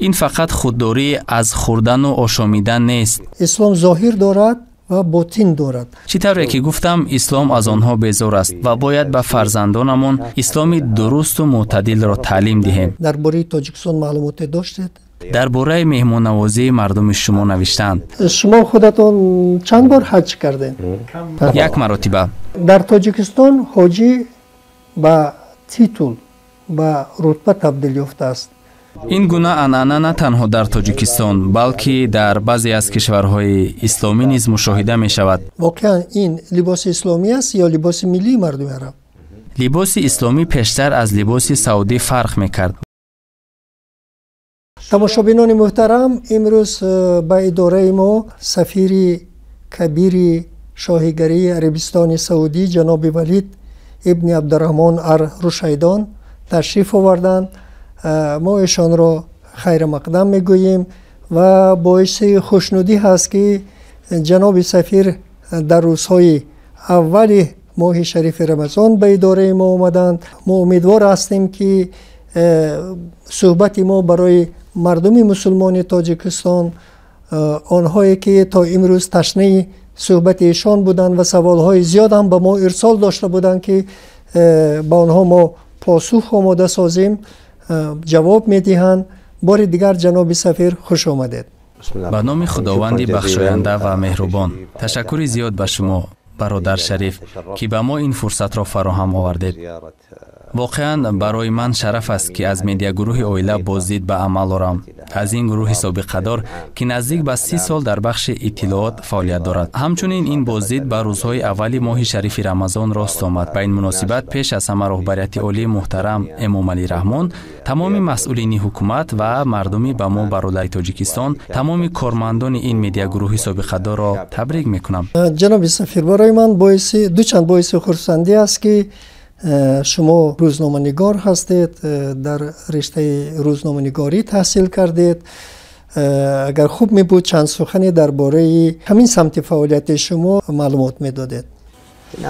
این فقط خودداری از خوردن و آشامیدن نیست. اسلام ظاهر دارد و باطن دارد. چطوری که گفتم اسلام از آنها بیزار است و باید به فرزندانمان اسلامی درست و معتدل را تعلیم دهیم. درباره تاجیکستان معلومات داشتید؟ درباره مهمان نوازی مردم شما نوشتند. شما خودتون چند بار حج کردین؟ 1 مرتبه. در تاجیکستان حاجی با تیتول با رتبه تبدیل یافته است. این گونه عنعنه نه تنها در تاجیکستان بلکه در بعضی از کشورهای اسلامی نیز مشاهده می شود. واقعا این لباس اسلامی است یا لباس ملی مردم عرب؟ لباس اسلامی پیشتر از لباس سعودی فرق می کرد. تماشابینان محترم، امروز به اداره ما سفیر کبیر شاهیگری عربستان سعودی جناب ولید ابن عبدالرحمن ار-روشیدان تشریف آوردند. ما ایشان را خیر مقدم میگوییم و باعث خوشنودی هست که جناب سفیر در روزهای اول ماه شریف رمضان به اداره ما آمدند. ما امیدوار هستیم که صحبت ما برای مردم مسلمان تاجیکستان، آنهایی که تا امروز تشنه صحبت ایشان بودند و سوالهای زیاد هم به ما ارسال داشته بودند که با آنها ما پاسخ آماده سازیم، جواب میدهند. بار دیگر جناب سفیر خوش آمدید. به نام خداوند بخشاینده و مهربان، تشکر زیاد به شما برادر شریف که به ما این فرصت را فراهم آوردید. واقعا برای من شرف است که از مدیا گروه اویلا بازدید به عمل آورم. از این گروه سابقه دار که نزدیک به 30 سال در بخش اطلاعات فعالیت دارد. همچنین این بازدید به روزهای اولی ماه شریف رمضان راست آمد. به این مناسبت پیش از همه رهبریت عالی محترم امام علی رحمان، تمام مسئولین حکومت و مردمی به ما برادر تاجیکستان، تمام کارمندان این مدیا گروه سابقه دار را تبریک میکنم. جناب سفیر، برای من دوچند باعث خرسندی است که شما روزنامه‌نگار هستید، در رشته روزنامه‌نگاری تحصیل کردید. اگر خوب می بود چند سخنی درباره همین سمت فعالیت شما معلومات میدادید.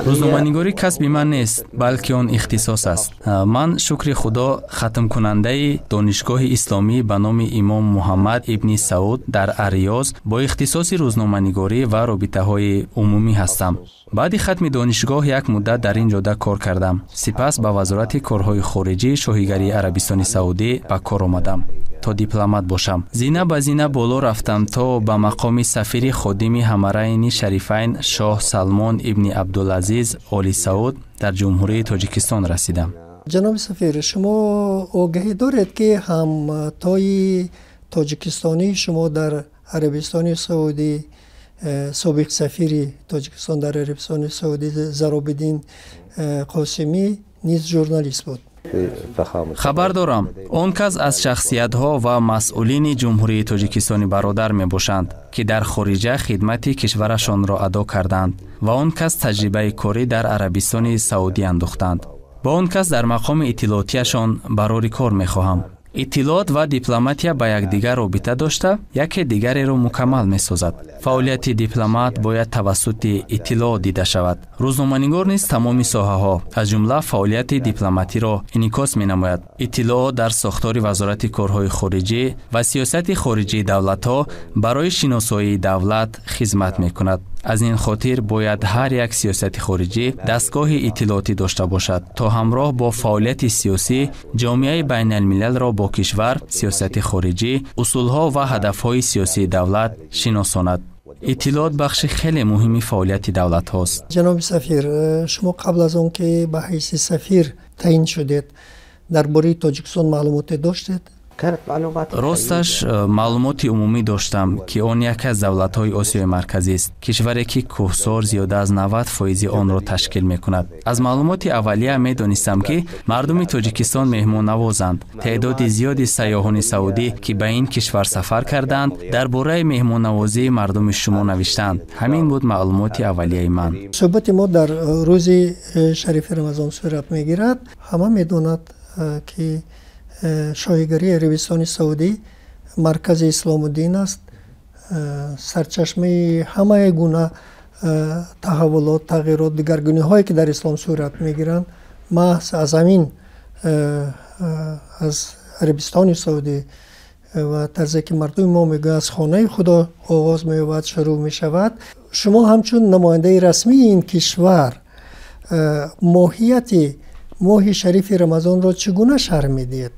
روزنامه‌نگاری کسب من نیست بلکه آن اختصاص است. من شکر خدا ختم کننده دانشگاه اسلامی به نام امام محمد ابن سعود در اریاز با اختصاص روزنامه‌نگاری و رابطه‌های عمومی هستم. بعد ختم دانشگاه یک مدت در این جاده کار کردم. سپس به وزارت کارهای خارجی شاهیگری عربستان سعودی به کار آمدم تا دیپلمات باشم. زینه به زینه بالا رفتم تا به مقام سفیر خادم حرمین شریفین شاه سلمان ابن عبدالعزیز آل سعود در جمهوری تاجیکستان رسیدم. جناب سفیر، شما آگاهی دارید که همتای تاجیکستانی شما در عربستان سعودی، سابق سفیر تاجیکستان در عربستان سعودی زرابالدین قاسمی نیز ژورنالیست بود. خبر دارم آن کس از شخصیت ها و مسئولین جمهوری تاجیکستان برادر می باشند که در خارجه خدمت کشورشان را ادا کردند و آن کس تجربه کاری در عربستان سعودی اندوختند. با آن کس در مقام اطلاعاتیشان برای کار می خواهم. اطلاعات و دیپلماتیا با یکدیگر رابطه داشته یکی دیگری را مکمل می سازد. فعالیت دیپلمات باید توسط اطلاعات دیده شود. روزنامه‌نگار نیز تمام ساحه‌ها از جمله فعالیت دیپلماتی را انعکاس می نماید. اطلاعات در ساختار وزارت کارهای خارجی و سیاست خارجی دولت‌ها برای شناسایی دولت خدمت می کند. از این خاطر باید هر یک سیاست خارجی دستگاه اطلاعاتی داشته باشد تا همراه با فعالیت سیاسی جامعه بین الملل را با کشور، سیاست خارجی، اصولها و هدفهای سیاسی دولت شناساند. اطلاعات بخش خیلی مهمی فعالیت دولت هاست. جناب سفیر، شما قبل از آن که به حیث سفیر تعیین شدید درباره تاجیکستان معلومات داشتید؟ راستش معلومات عمومی داشتم که آن یک از دولت‌های آسیای مرکزی است، کشوری که کوهسار زیاده از 90% آن را تشکیل می‌کند. از معلومات اولیه می‌دانستم که مردم تاجیکستان مهمان نوازند. تعداد زیادی سیاحان سعودی که به این کشور سفر کردند درباره مهمان نوازی مردم شما نوشتند. همین بود معلومات اولیه من. صحبت ما در روز شریف رمضان صورت می‌گیرد. همه می‌دانند که شاهیگری عربستان سعودی مرکز اسلام و دین است، سرچشمه همه گونه تحولات، تغییرات، دگرگونی هایی که در اسلام صورت میگیرند محض از همین از عربستان سعودی و طرزی که مردم ما میگه از خانه خدا آغاز می‌یابد، شروع می‌شود. شما همچون نماینده رسمی این کشور ماهیت ماه شریف رمضان را چگونه شرح میدید؟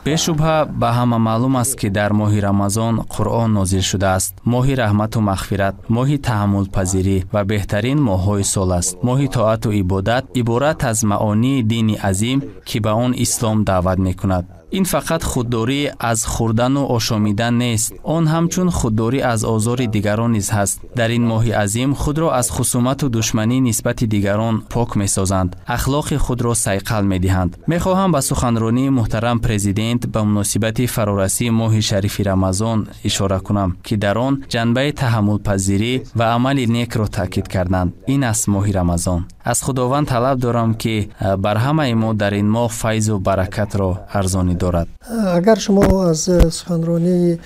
بشبه به همه معلوم است که در ماه رمضان قرآن نازل شده است. ماه رحمت و مغفرت، ماه تحمل پذیری و بهترین ماه‌های سال است. ماه طاعت و عبادت عبارت از معانی دین عظیم که به آن اسلام دعوت می‌کند. این فقط خودداری از خوردن و آشامیدن نیست، آن همچون خودداری از آزار دیگران نیز هست. در این ماه عظیم خود را از خصومت و دشمنی نسبت دیگران پاک می‌سازند، اخلاق خود را صیقل می‌دهند. می‌خواهم به سخنرانی محترم پرزیدنت به مناسبت فرارسی ماه شریف رمضان اشاره کنم که در آن جنبه تحمل پذیری و عمل نیک را تاکید کردند. این است ماه رمضان. از خداوند طلب دارم که بر همه ما در این ماه فیض و برکت را ارزانی دارد. اگر شما از سخنرانی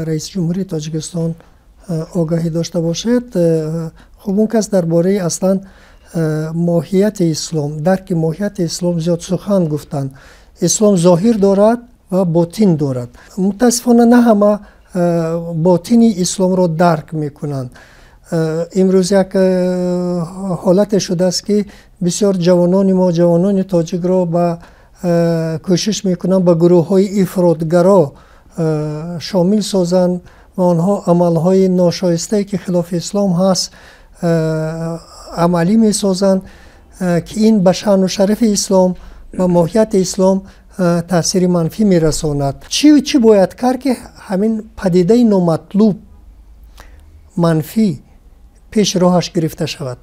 رئیس جمهوری تاجیکستان آگاهی داشته باشید، خب اون کس درباره اصلا ماهیت اسلام، درک ماهیت اسلام زیاد سخن گفتند. اسلام ظاهر دارد و باطن دارد. متاسفانه نه همه باطنی اسلام را درک میکنند. امروز یک حالت شده است که بسیار جوانان ما، جوانان تاجیک را به کوشش میکنن به گروه های افراطگرا شامل سازند و آنها عملهای ناشایسته که خلاف اسلام هست عملی میسازند که این به شأن و شرف اسلام و ماهیت اسلام تاثیر منفی میرساند. چی باید کرد که همین پدیده نامطلوب منفی پیش راهش گرفته شود؟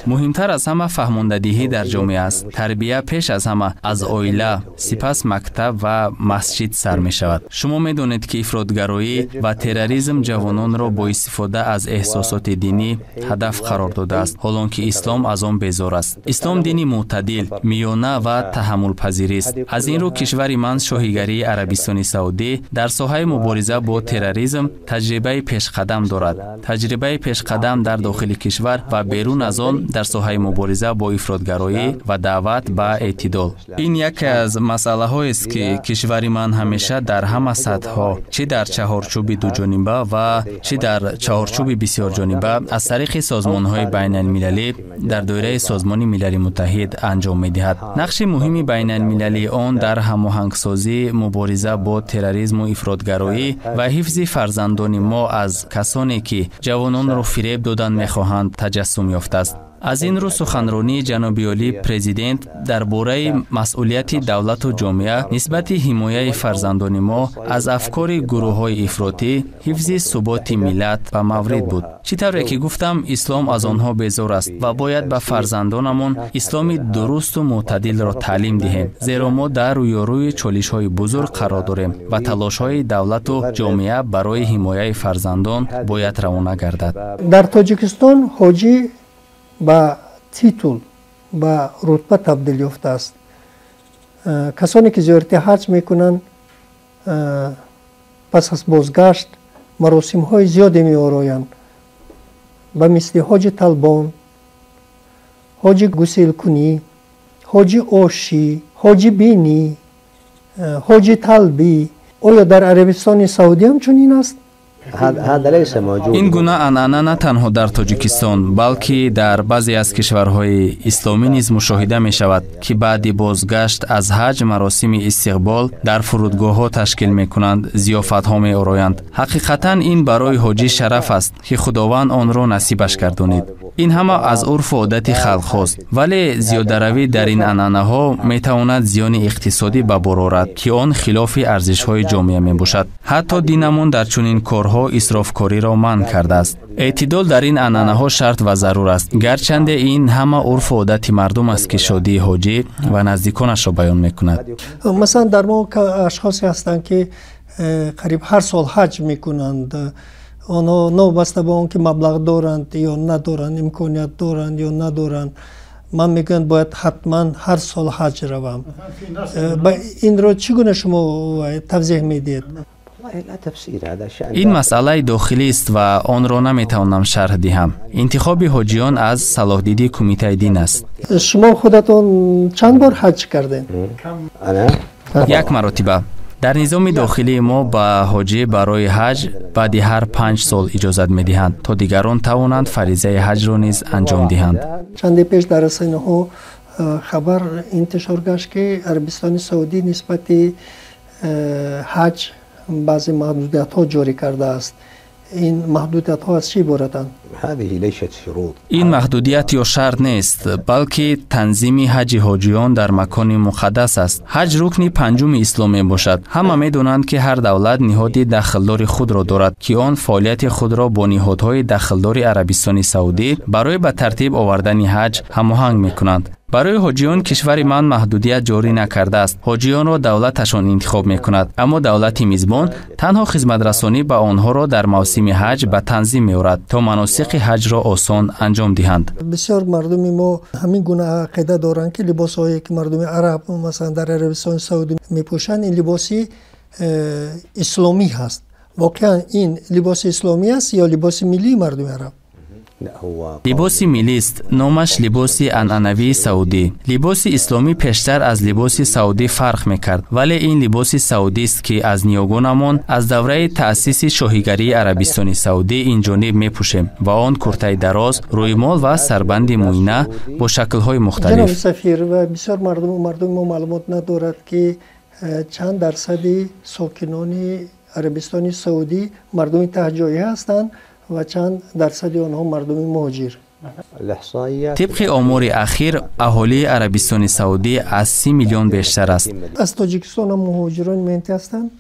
مهمتر از همه فهماندهی در جامعه است. تربیت پیش از همه از عائله، سپس مکتب و مسجد سر می شود. شما می دانید که افراطگرایی و تروریسم جوانان را با استفاده از احساسات دینی هدف قرار داده است، حالانکه اسلام از آن بیزار است. اسلام دینی معتدل، میانه و تحمل پذیر است. از این رو کشور من شاهیگری عربستان سعودی در ساحه مبارزه با تروریسم تجربه پیشقدم دارد. تجربه پیشقدم در داخل کشور و بیرون از آن در ساحه مبارزه با افراطگرایی و دعوت به اعتدال. این یکی از مسئله هایی است که کشور من همیشه در همه سطح ها، چه در چهارچوب دو جانبه و چه در چهارچوب بسیار جانبه، از طریق سازمان های بین المللی در دایره سازمان ملل متحد انجام می دهد. نقش مهمی بین المللی آن در هماهنگسازی مبارزه با تروریسم و افراطگرایی و حفظ فرزندان ما از کسانی که جوانان را فریب دادن می‌خواهند تجسم یافته است. از این رو سخنرانی جناب عالی پرزیدنت درباره مسئولیت دولت و جامعه نسبت حمایت فرزندان ما از افکار گروه‌های افراطی، حفظ ثبات ملت و مورد بود. چطوری که گفتم اسلام از آنها بیزار است و باید به فرزندانمان اسلامی درست و معتدل را تعلیم دهیم، زیرا ما در رویاروی چالش‌های بزرگ قرار داریم و تلاش‌های دولت و جامعه برای حمایت فرزندان باید روانه گردد. در تاجیکستان حاجی با تیتول با رتبه تبدیل یافته است. کسانی که زیارت حج میکنن پس از بازگشت مراسم های زیادی می آرایند، به مثل حاج طلبان، حاج گسیل کنی، حاج آشی، حاج بینی، حاج طلبی. آیا در عربستان سعودی هم چنین است؟ این گونه عنعنه نه تنها در تاجیکستان بلکه در بعضی از کشورهای اسلامی نیز مشاهده می شود که بعد بازگشت از حج مراسم استقبال در فرودگاه‌ها تشکیل می کنند، ضیافت‌ها می آرایند. حقیقتا این برای حاجی شرف است که خداوند آن را نصیبش گردانید. این همه از عرف و عادت خلق هاست، ولی زیاده‌روی در این عنعنه‌ها می تواند زیان اقتصادی به بار آورد که آن خلاف ارزش‌های جامعه می باشد. حتی دینمان در چنین کارها اسرافکاری را منع کرده است. اعتدال در این عنعنه‌ها شرط و ضرور است، گرچند این همه عرف و عادت مردم است که شادی حاجی و نزدیکانش را بیان می‌کند. مثلا در ما اشخاصی هستند که قریب هر سال حج می‌کنند. آنها نوبسته به آن که مبلغ دارند یا ندارند، امکانیت دارند یا ندارند، من میگن باید حتما هر سال حج روم. این را چگونه شما توضیح میدید؟ این مسئله داخلی است و آن را نمیتوانم شرح دهم. انتخاب حاجیان از صلاح‌دیدی کمیته دین است. شما خودتون چند بار حج کردین؟ یک مرتبه. در نظام داخلی ما به حاجی برای حج بعد هر 5 سال اجازت می‌دهند تا دیگران توانند فریضه حج را نیز انجام دهند. چند پیش در رسانه‌ها خبر انتشار گشت که عربستان سعودی نسبت حج بعضی محدودیت‌ها جاری کرده است. این محدودیت‌ها از چی عبارتند؟ این محدودیت یا شرط نیست، بلکه تنظیم حج حاجیان در مکان مقدس است. حج رکن پنجم اسلام باشد. همه می‌دانند که هر دولت نهاد دخلدار خود را دارد که آن فعالیت خود را با نهادهای دخلدار عربستان سعودی برای به ترتیب آوردن حج هماهنگ می‌کنند. برای حاجیان کشور من محدودیت جاری نکرده است. حاجیان را دولتشان انتخاب می‌کند، اما دولت میزبان تنها خدمت رسانی به آنها را در موسم حج به تنظیم می‌آورد تا مناسک حج را آسان انجام دهند. بسیار مردم ما همین گونه عقیده دارند که لباسایی که مردم عرب مثلا در عربستان سعودی می‌پوشند این لباسی اسلامی هست. واقعا این لباس اسلامی است یا لباس ملی مردم عرب؟ لباس ملی است. نامش لباس عنعنوی سعودی. لباس اسلامی پیشتر از لباس سعودی فرق میکرد، ولی این لباس سعودی است که از نیاگانمان از دوره تأسیس شاهیگری عربستان سعودی این جانب میپوشیم و آن کرته دراز، رویمال و سربند موینه با شکل‌های مختلف. جناب سفیر، و بسیار مردم ما معلومات ندارد که چند درصد ساکنان عربستان سعودی مردم تهجایی هستند و چند درصد آنها مردم مهاجر. طبق آمار اخیر اهالی عربستان سعودی از 30 میلیون بیشتر است. از تاجیکستان هم مهاجران منطقه هستند؟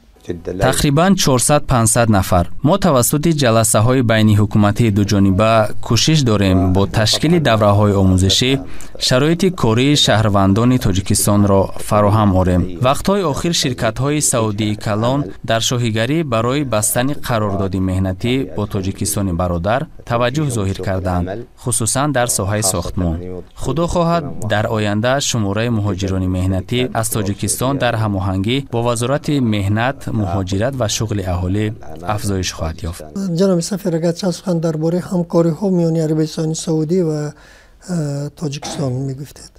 تقریباً 400-500 نفر. ما توسط جلسه های بین حکومتی دو جانبه کوشش داریم با تشکیل دوره های آموزشی شرایط کاری شهروندان تاجیکستان را فراهم آوریم. وقت‌های آخر شرکت های سعودی کلان در شاهیگری برای بستن قرارداد مهنتی با تاجیکستان برادر توجه ظاهر کردند، خصوصاً در ساحه ساختمان. خدا خواهد در آینده شماره مهاجران مهنتی از تاجیکستان در هماهنگی با وزارت مهنت، مهاجرت و شغل اهالی افزایش خواهد یافت. جناب سفیر، اگر چند سخن درباره همکاری‌ها میان عربستان سعودی و تاجیکستان میگفتید؟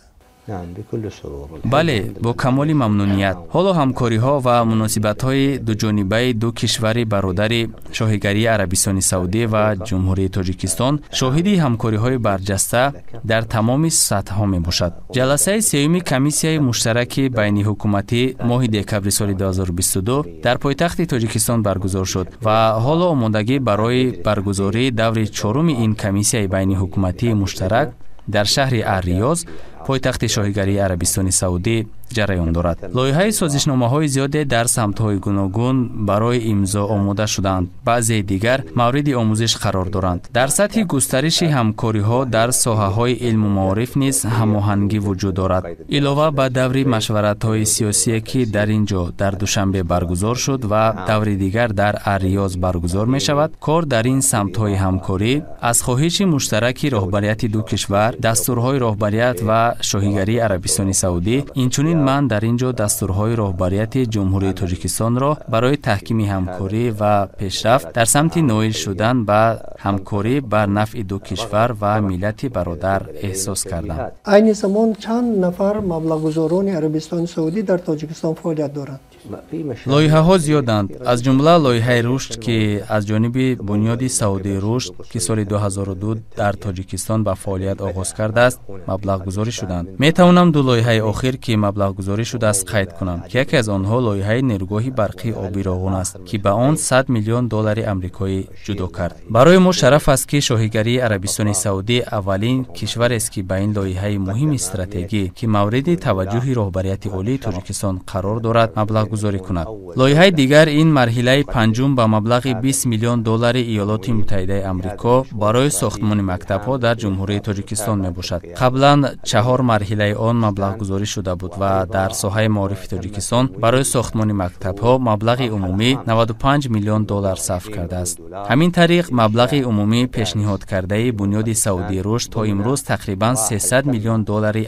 بله، با کمال ممنونیت. حالا همکاری‌ها و مناسبت‌های دو جانبه دو کشور برادر شاهیگری عربستان سعودی و جمهوری تاجیکستان شاهدی همکاری‌های برجسته در تمام سطح‌ها میباشد. جلسه سوم کمیسیون مشترک بین حکومتی ماه دکمبر سال 2022 در پایتخت تاجیکستان برگزار شد و حالا آمادگی برای برگزاری دور چهارم این کمیسیون بین حکومتی مشترک در شهر الریاض، پایتخت شاهیگری عربستان سعودی جریان دارد. لایحه سازشنامه‌های زیاد در سمت‌های گوناگون برای امضا آماده شدند. بعضی دیگر مورد آموزش قرار دارند. در سطح گسترش همکاری‌ها در ساحه‌های علم و معارف نیز هماهنگی وجود دارد. علاوه بر دور مشورت‌های سیاسی که در اینجا در دوشنبه برگزار شد و دور دیگر در الریاض برگزار می‌شود، کار در این سمت‌های همکاری از خواهش مشترک رهبریت دو کشور، دستورهای رهبریت و شاهیگری عربستان سعودی، اینچنین من در اینجا دستورهای رهبریت جمهوری تاجیکستان را برای تحکیم همکاری و پیشرفت در سمت نائل شدن به همکاری بر نفع دو کشور و ملت برادر احساس کردم. این زمان چند نفر مبلغ‌گذاران عربستان سعودی در تاجیکستان فعالیت دارند؟ لایحه ها زیادند، از جمله لایحه رشد که از جانب بنیاد سعودی رشد که سال 2002 در تاجیکستان به فعالیت آغاز کرده است مبلغ گذاری شدند. می توانم دو لایحه آخر که مبلغ گذاری شده است قید کنم که یکی از آنها لایحه نیروگاه برقی آبی راغون است که به آن 100 میلیون دلار آمریکایی جدا کرد. برای ما شرف است که شاهیگری عربستان سعودی اولین کشور است که به این لایحه مهم استراتژی که مورد توجه رهبریت عالی تاجیکستان قرار دارد مبلغ گذاری کند. لایحه دیگر این مرحله پنجم با مبلغ 20 میلیون دلار ایالات متحده آمریکا برای ساختمان مکتب‌ها در جمهوری تاجیکستان میباشد. قبلا 4 4 марҳилаи он маблағгузорӣ шуда буд ва дар соҳаи маорифи Тоҷикистон барои сохтмони мактабҳо маблағи умумӣ $95 миллион сарф кардааст. ҳамин тариқ маблағи умумӣ пешниҳодкардаи бунёди Саудии рушд то имрӯз тақрибан $300 миллион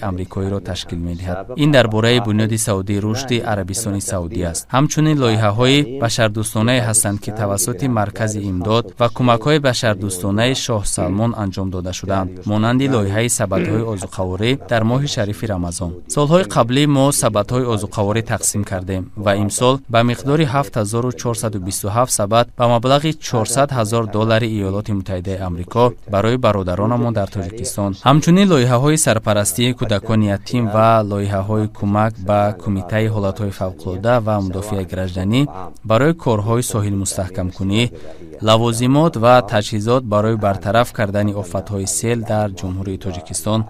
амрикоиро ташкил медиҳад. ин дар бораи бунёди Саудии рушди Арабистони Саудӣ аст. ҳамчунин лоиҳаҳои башардӯстонае ҳастанд ки тавассути маркази имдод ва кӯмакҳои башардӯстонаи Шоҳ Салмон анҷом дода шуданд, монанди лоиҳаи сабадҳои озуқаворӣ дар моҳи шарифи Рамазон. солҳои қаблӣ мо сабадҳои озуқаворӣ тақсим кардем ва имсол ба миқдори 7427 сабад ба маблағи $400,000 Иёлоти Муттаҳидаи Амрико барои бародаронамон дар Тоҷикистон. ҳамчунин лоиҳаҳои сарпарастии кӯдакони ятим ва лоиҳаҳои кӯмак ба Кумитаи ҳолатҳои фавқулодда ва мудофиаи гражданӣ барои корҳои соҳилмустаҳкамкунӣ, лавозимот ва таҷҳизот барои бартараф кардани офатҳои сел дар Ҷумҳурии Тоҷикистон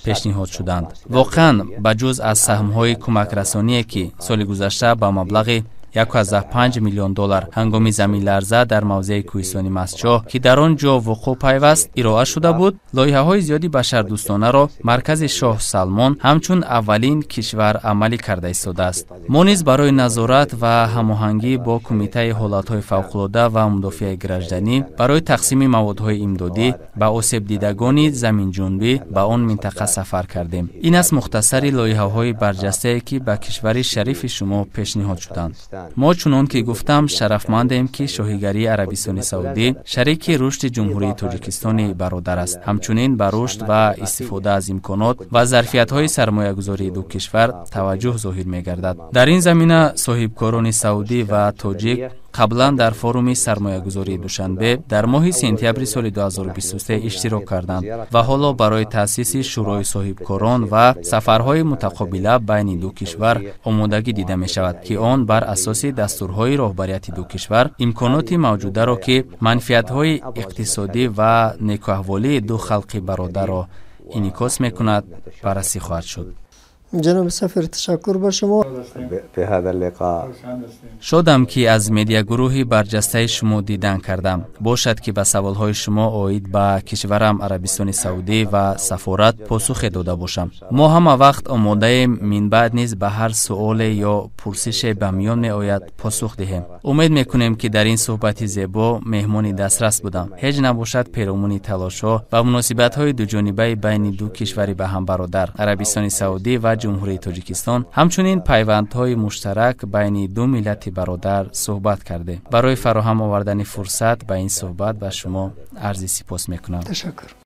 пешниҳод шуданд. воқеан ба ҷуз аз саҳмҳои кӯмакрасоние ки соли гузашта ба маблағи $1.5 миллион ҳангоми заминларза дар мавзеи кӯҳистони Мастчоҳ ки дар он ҷо вуқӯъ пайваст ироа шуда буд, лоиҳаҳои зиёди башардӯстонаро маркази Шоҳ Салмон ҳамчун аввалин кишвар амалӣ карда истодааст. мо низ барои назорат ва ҳамоҳангӣ бо Кумитаи ҳолатҳои фавқулодда ва мудофиаи гражданӣ барои тақсими маводҳои имдодӣ ба осебдидагони заминҷунбӣ ба он минтақа сафар кардем. ин аст мухтасари лоиҳаҳои барҷастае ки ба кишвари шарифи шумо пешниҳод шуданд. мо чунон ки гуфтам шарафмандем ки шоҳигарии Арабистони Саудӣ шарики рушди Ҷумҳурии Тоҷикистони бародар аст. ҳамчунин ба рушд ва истифода аз имконот ва зарфиятҳои сармоягузории ду кишвар таваҷҷӯҳ зоҳир мегардад. дар ин замина соҳибкорони саудӣ ва тоҷик қаблан дар форуми сармоягузории Душанбе дар моҳи сентябри соли 2023 иштирок карданд ва ҳоло барои таъсиси шӯрои соҳибкорон ва сафарҳои мутақобила байни ду кишвар омодагӣ дида мешавад ки он бар асоси дастурҳои роҳбарияти ду кишвар имконоти мавҷударо ки манфиатҳои иқтисодӣ ва некуаҳволии ду халқи бародарро инъикос мекунад баррасӣ хоҳад шуд. جناب سفیر تشکر با شما. شدم که از مدیا گروهی برجسته شما دیدن کردم. باشد که به سوالهای شما اوید به کشورم عربستان سعودی و سفارت پاسخ داده باشم. ما هم وقت آماده من بعد نیز به هر سوال یا پرسش به میان می آید پاسخ دهیم. امید میکنیم که در این صحبت زیبا مهمان دسترس بودم. هیچ نباشد پیرامون تلاش‌ها و مناسبت‌های دو جانبه بین دو کشور به هم برادر عربستان سعودی و جمهوری توجیکستان همچنین پیوندهای مشترک بین دو ملت برادر صحبت کرده. برای فراهم آوردن فرصت به این صحبت به شما عرض سپاس میکنم. تشکر.